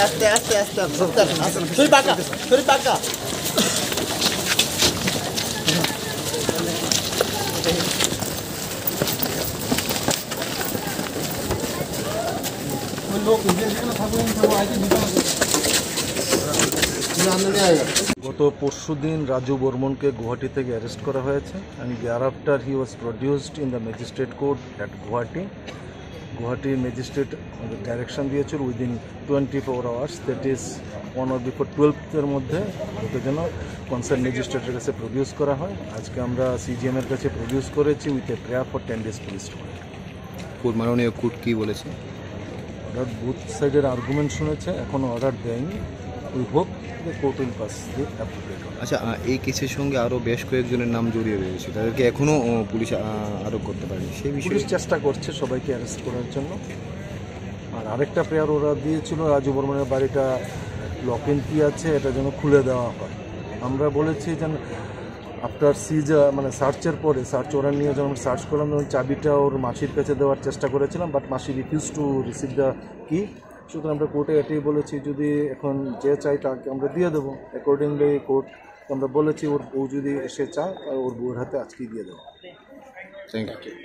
আস্তে আস্তে আস্তে আস্তে তুই পাকা তুই পাকা গত পরশুদিন রাজু বর্মনকে গুয়াহাটি থেকে অ্যারেস্ট করা হয়েছে and thereafter he was produced in the magistrate court at গুয়াহাটির ম্যাজিস্ট্রেট ডাইরেকশন দিয়েছিল within 24 hours, that is 1 or before 12 মধ্যে ওকে যেন কনসার্ন ম্যাজিস্ট্রেটের কাছে প্রডিউস করা হয়। আজকে আমরা সিজিএমের কাছে প্রডিউস করেছি with a prayer for 10 days police remand. মাননীয় কোর্ট কী বলেছে? অর্ডার বুথ সাইডের আর্গুমেন্ট শুনেছে, এখনও অর্ডার দেয়নি। We hope the court will pass the appropriate order. আচ্ছা, এই কেসের সঙ্গে আরও বেশ কয়েকজনের নাম জড়িয়ে রয়েছে, তাদেরকে এখনও পুলিশ আটক করতে পারেনি, সেই বিষয়ে পুলিশ চেষ্টা করছে সবাইকে অ্যারেস্ট করার জন্য। আর আরেকটা প্রেয়ার ওরা দিয়েছিল রাজু বর্মনের বাড়িটা লক ইন কি আছে এটা যেন খুলে দেওয়া হয়। আমরা বলেছি যেন আফটার মানে সার্চের পরে সার্চ ওরা নিয়ে যখন সার্চ করলাম তখন চাবিটা ওর মাসির কাছে দেওয়ার চেষ্টা করেছিলাম, বাট মাসি রিফিউজ টু রিসিভ দ্য কি। সুতরাং আমরা কোর্টে এটাই বলেছি যদি এখন যে চাই তাকে আমরা দিয়ে দেবো। অ্যাকর্ডিংলি কোর্ট আমরা বলেছি ওর বউ যদি এসে চায় ওর বউয়ের হাতে আজকেই দিয়ে দেবো। Thank you.